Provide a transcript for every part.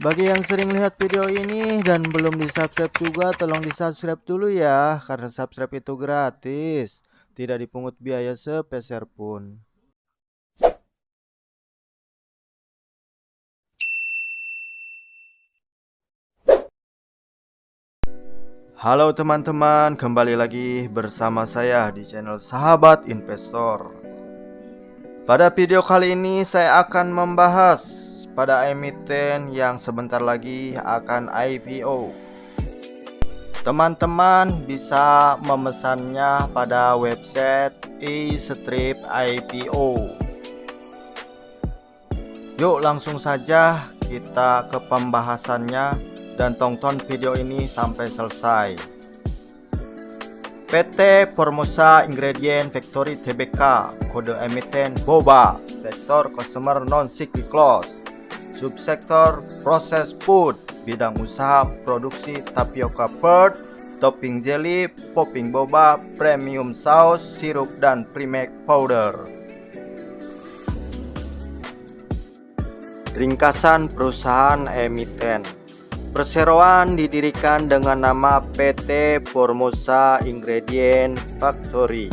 Bagi yang sering lihat video ini dan belum di-subscribe juga, tolong di-subscribe dulu ya, karena subscribe itu gratis, tidak dipungut biaya sepeser pun. Halo teman-teman, kembali lagi bersama saya di channel Sahabat Investor. Pada video kali ini saya akan membahas pada emiten yang sebentar lagi akan IPO. Teman-teman bisa memesannya pada website e-strip IPO. Yuk langsung saja kita ke pembahasannya dan tonton video ini sampai selesai. PT Formosa Ingredient Factory Tbk, kode emiten boba, sektor customer non-cyclical, subsektor proses food, bidang usaha produksi tapioka curd, topping jelly, popping boba, premium saus, sirup, dan pre-made powder. Ringkasan perusahaan emiten. Perseroan didirikan dengan nama PT Formosa Ingredient Factory.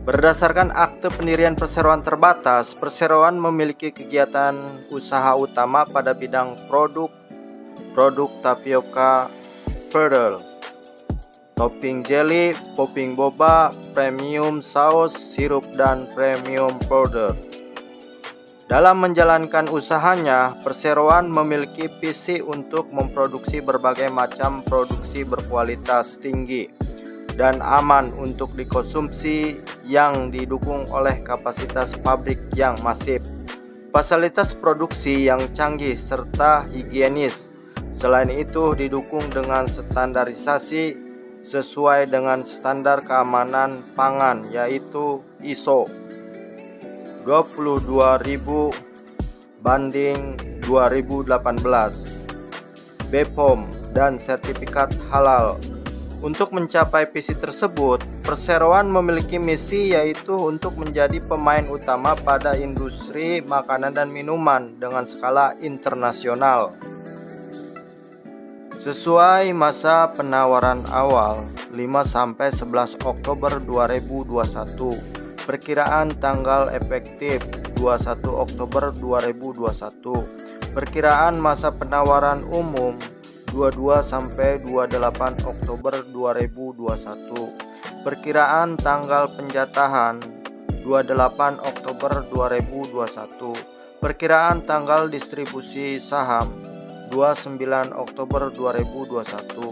Berdasarkan akte pendirian perseroan terbatas, perseroan memiliki kegiatan usaha utama pada bidang produk tapioka powder, topping jelly, popping boba, premium saus, sirup, dan premium powder. Dalam menjalankan usahanya, perseroan memiliki visi untuk memproduksi berbagai macam produksi berkualitas tinggi dan aman untuk dikonsumsi yang didukung oleh kapasitas pabrik yang masif, fasilitas produksi yang canggih serta higienis. Selain itu didukung dengan standarisasi sesuai dengan standar keamanan pangan yaitu ISO 22.000/2018, BPOM, dan sertifikat halal. Untuk mencapai visi tersebut, perseroan memiliki misi yaitu untuk menjadi pemain utama pada industri makanan dan minuman dengan skala internasional. Sesuai masa penawaran awal 5-11 Oktober 2021, perkiraan tanggal efektif 21 Oktober 2021, perkiraan masa penawaran umum 22-28 Oktober 2021, perkiraan tanggal penjatahan 28 Oktober 2021, perkiraan tanggal distribusi saham 29 Oktober 2021,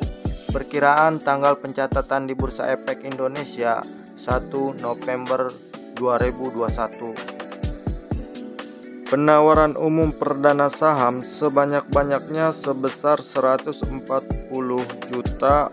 perkiraan tanggal pencatatan di Bursa Efek Indonesia 1 November 2021. Penawaran umum perdana saham sebanyak-banyaknya sebesar 140 juta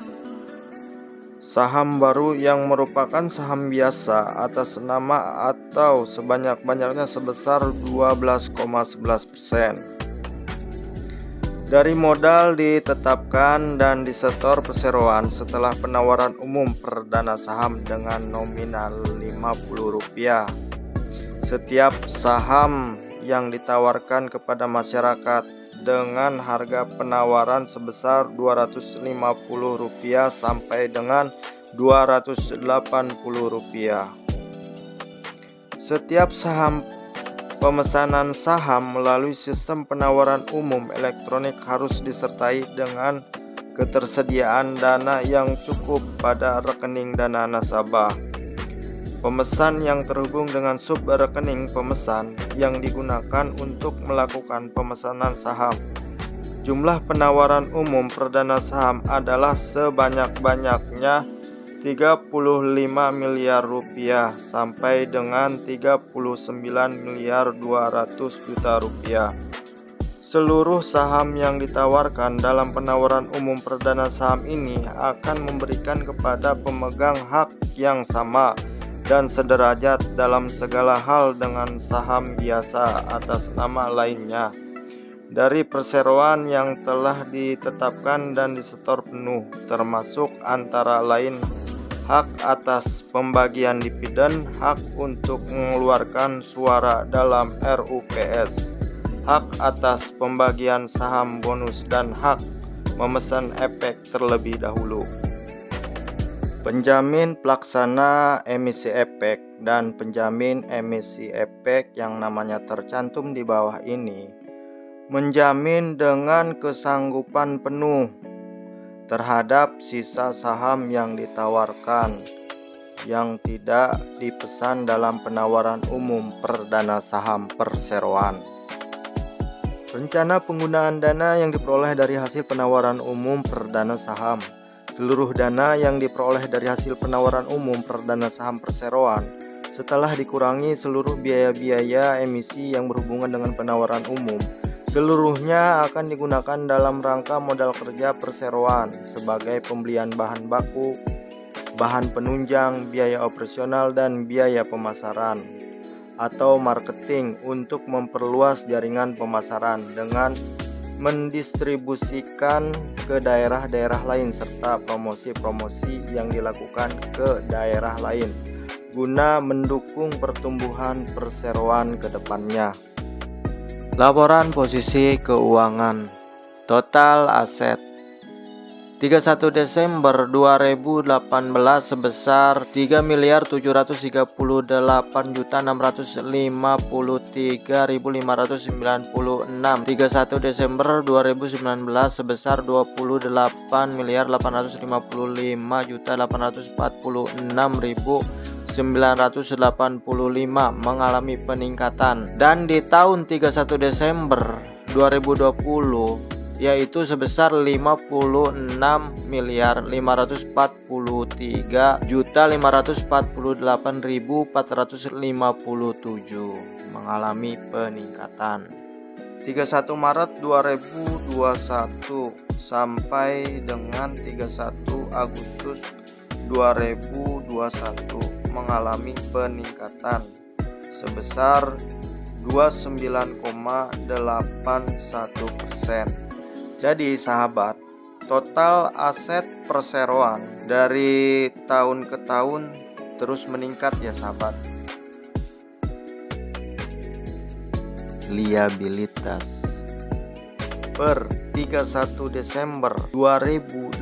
saham baru yang merupakan saham biasa atas nama atau sebanyak-banyaknya sebesar 12,11%. Dari modal ditetapkan dan disetor perseroan setelah penawaran umum perdana saham dengan nominal Rp50. Setiap saham yang ditawarkan kepada masyarakat dengan harga penawaran sebesar Rp250 sampai dengan Rp280. Setiap saham pemesanan saham melalui sistem penawaran umum elektronik harus disertai dengan ketersediaan dana yang cukup pada rekening dana nasabah. Pemesan yang terhubung dengan sub rekening pemesan yang digunakan untuk melakukan pemesanan saham. Jumlah penawaran umum perdana saham adalah sebanyak-banyaknya Rp35 miliar sampai dengan Rp39.200 miliar. Seluruh saham yang ditawarkan dalam penawaran umum perdana saham ini akan memberikan kepada pemegang hak yang sama dan sederajat dalam segala hal dengan saham biasa atas nama lainnya dari perseroan yang telah ditetapkan dan disetor penuh, termasuk antara lain hak atas pembagian dividen, hak untuk mengeluarkan suara dalam RUPS, hak atas pembagian saham bonus dan hak memesan efek terlebih dahulu. Penjamin pelaksana emisi efek dan penjamin emisi efek yang namanya tercantum di bawah ini menjamin dengan kesanggupan penuh terhadap sisa saham yang ditawarkan yang tidak dipesan dalam penawaran umum perdana saham perseroan. Rencana penggunaan dana yang diperoleh dari hasil penawaran umum perdana saham. Seluruh dana yang diperoleh dari hasil penawaran umum perdana saham perseroan setelah dikurangi seluruh biaya-biaya emisi yang berhubungan dengan penawaran umum, seluruhnya akan digunakan dalam rangka modal kerja perseroan sebagai pembelian bahan baku, bahan penunjang, biaya operasional, dan biaya pemasaran atau marketing untuk memperluas jaringan pemasaran dengan mendistribusikan ke daerah-daerah lain serta promosi-promosi yang dilakukan ke daerah lain guna mendukung pertumbuhan perseroan ke depannya. Laporan posisi keuangan. Total aset 31 Desember 2018 sebesar 3.738.653.596. 31 Desember 2019 sebesar 28.846.985 mengalami peningkatan, dan di tahun 31 Desember 2020 yaitu sebesar 56.548.457 mengalami peningkatan. 31 Maret 2021 sampai dengan 31 Agustus 2021 mengalami peningkatan sebesar 29,81%. Jadi sahabat, total aset perseroan dari tahun ke tahun terus meningkat ya sahabat. Liabilitas per 31 Desember 2018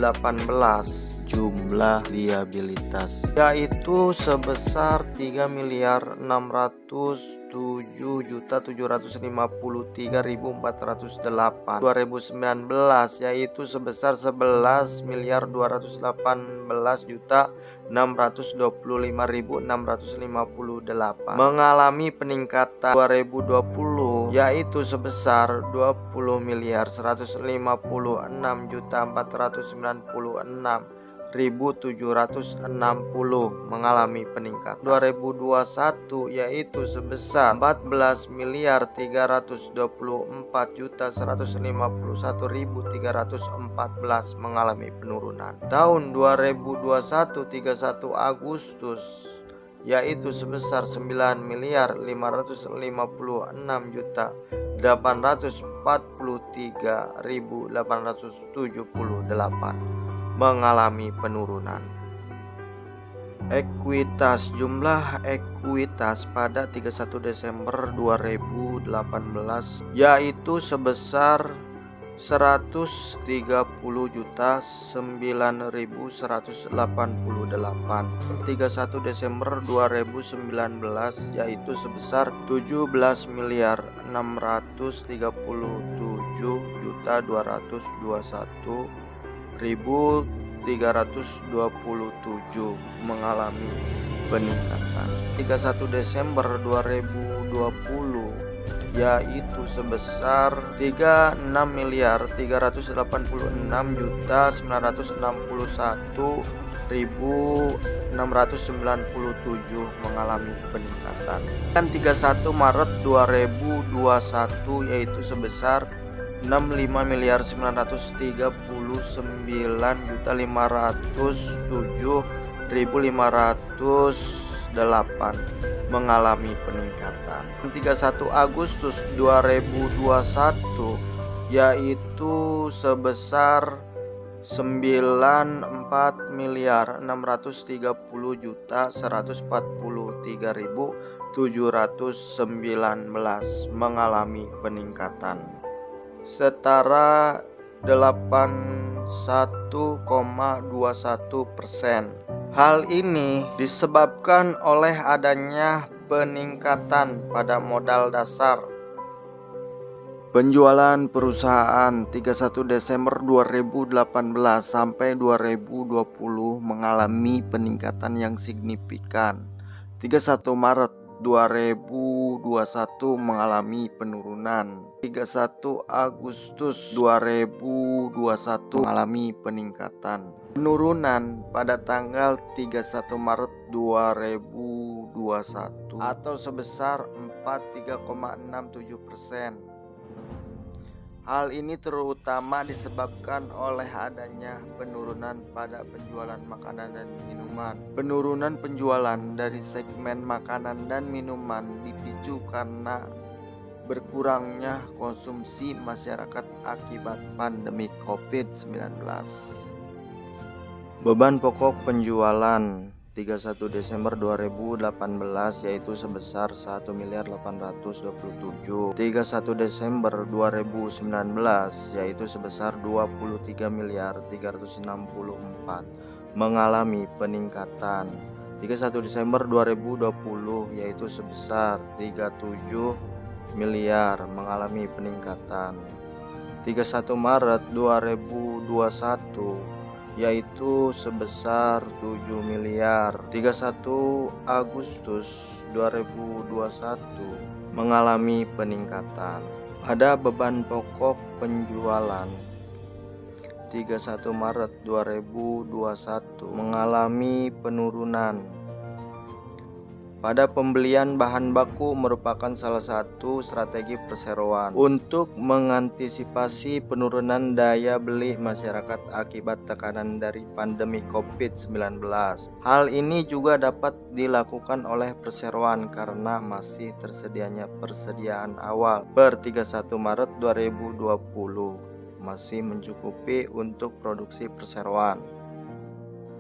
jumlah liabilitas yaitu sebesar 3.607.753.408. 2019 yaitu sebesar 11.218.625.658 mengalami peningkatan. 2020 yaitu sebesar 20.156.496.760 mengalami peningkatan. 2021 yaitu sebesar 14.324.151.314 mengalami penurunan. Tahun 2021 31 Agustus yaitu sebesar 9.558.843.878 mengalami penurunan. Ekuitas. Jumlah ekuitas pada 31 Desember 2018 yaitu sebesar 130.9.188. 31 Desember 2019 yaitu sebesar 17.639.221.327 mengalami peningkatan. 31 Desember 2020 yaitu sebesar 36.381.961.697 mengalami peningkatan. Dan 31 Maret 2021 yaitu sebesar 65.939.507.508 mengalami peningkatan. 31 Agustus 2021 yaitu sebesar 94.630.143.700 mengalami peningkatan setara 81,21%. Hal ini disebabkan oleh adanya peningkatan pada modal dasar. Penjualan perusahaan 31 Desember 2018 sampai 2020 mengalami peningkatan yang signifikan. 31 Maret 2021 mengalami penurunan. 31 Agustus 2021 mengalami peningkatan. Penurunan pada tanggal 31 Maret 2021 atau sebesar 43,67%. Hal ini terutama disebabkan oleh adanya penurunan pada penjualan makanan dan minuman. Penurunan penjualan dari segmen makanan dan minuman dipicu karena berkurangnya konsumsi masyarakat akibat pandemi COVID-19. Beban pokok penjualan 31 Desember 2018 yaitu sebesar 1.827. 31 Desember 2019 yaitu sebesar 23.364 mengalami peningkatan. 31 Desember 2020 yaitu sebesar 37 miliar mengalami peningkatan. 31 Maret 2021 yaitu sebesar 7 miliar. 31 Agustus 2021 mengalami peningkatan. Pada beban pokok penjualan 31 Maret 2021 mengalami penurunan. Pada pembelian bahan baku merupakan salah satu strategi perseroan untuk mengantisipasi penurunan daya beli masyarakat akibat tekanan dari pandemi COVID-19. Hal ini juga dapat dilakukan oleh perseroan karena masih tersedianya persediaan awal per 31 Maret 2020 masih mencukupi untuk produksi perseroan.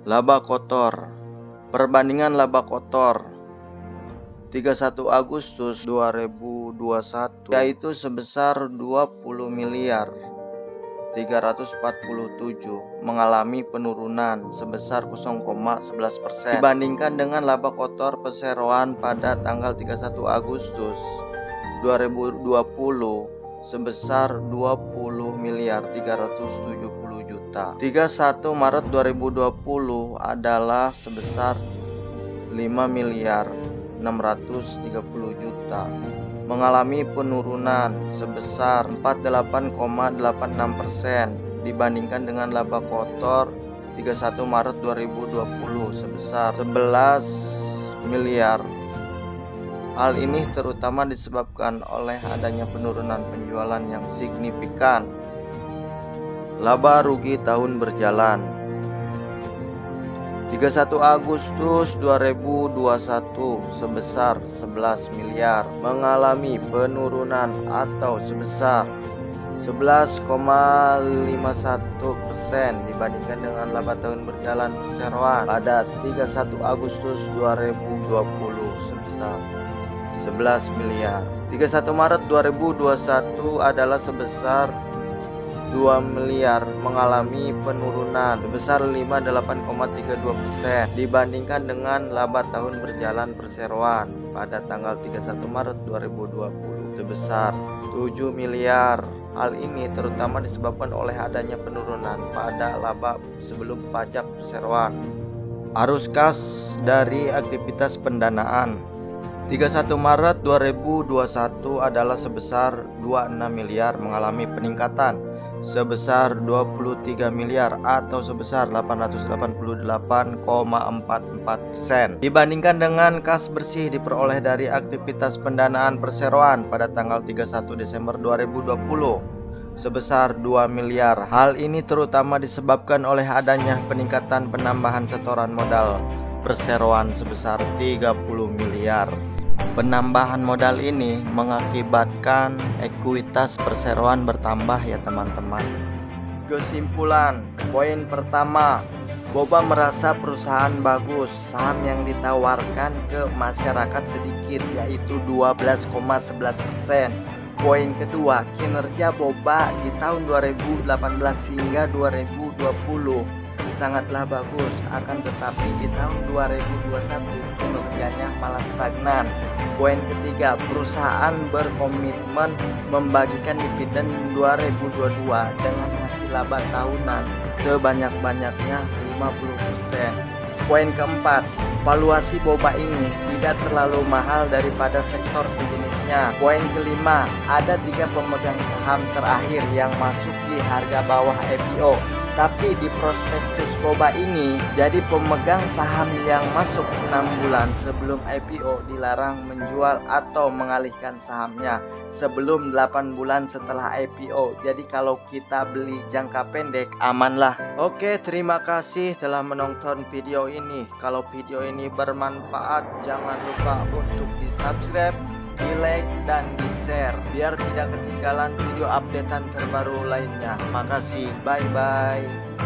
Laba kotor. Perbandingan laba kotor 31 Agustus 2021 yaitu sebesar 20 miliar 347 mengalami penurunan sebesar 0,11% dibandingkan dengan laba kotor perseroan pada tanggal 31 Agustus 2020 sebesar 20 miliar 370 juta. 31 Maret 2020 adalah sebesar 5 miliar 630 juta mengalami penurunan sebesar 48,86% dibandingkan dengan laba kotor 31 Maret 2020 sebesar 11 miliar. Hal ini terutama disebabkan oleh adanya penurunan penjualan yang signifikan. Laba rugi tahun berjalan 31 Agustus 2021 sebesar 11 miliar mengalami penurunan atau sebesar 11,51% dibandingkan dengan laba tahun berjalan perseroan pada 31 Agustus 2020 sebesar 11 miliar. 31 Maret 2021 adalah sebesar 2 miliar mengalami penurunan sebesar 58,32% dibandingkan dengan laba tahun berjalan perseroan pada tanggal 31 Maret 2020 sebesar 7 miliar. Hal ini terutama disebabkan oleh adanya penurunan pada laba sebelum pajak perseroan. Arus kas dari aktivitas pendanaan 31 Maret 2021 adalah sebesar 26 miliar mengalami peningkatan sebesar 23 miliar atau sebesar 888,44% dibandingkan dengan kas bersih diperoleh dari aktivitas pendanaan perseroan pada tanggal 31 Desember 2020 sebesar 2 miliar. Hal ini terutama disebabkan oleh adanya peningkatan penambahan setoran modal perseroan sebesar 30 miliar. Penambahan modal ini mengakibatkan ekuitas perseroan bertambah ya teman-teman. Kesimpulan, poin pertama, Boba merasa perusahaan bagus, saham yang ditawarkan ke masyarakat sedikit yaitu 12,11%. Poin kedua, kinerja Boba di tahun 2018 hingga 2020 sangatlah bagus, akan tetapi di tahun 2021 kinerjanya malah stagnan. Poin ketiga, perusahaan berkomitmen membagikan dividen 2022 dengan hasil laba tahunan sebanyak-banyaknya 50%. Poin keempat, valuasi Boba ini tidak terlalu mahal daripada sektor sejenisnya. Poin kelima, ada 3 pemegang saham terakhir yang masuk di harga bawah IPO. Tapi di prospektus Boba ini, jadi pemegang saham yang masuk 6 bulan sebelum IPO dilarang menjual atau mengalihkan sahamnya sebelum 8 bulan setelah IPO. Jadi kalau kita beli jangka pendek, amanlah. Oke, terima kasih telah menonton video ini. Kalau video ini bermanfaat, jangan lupa untuk di-subscribe, di-like, dan di-share biar tidak ketinggalan video updatean terbaru lainnya. Makasih, bye-bye.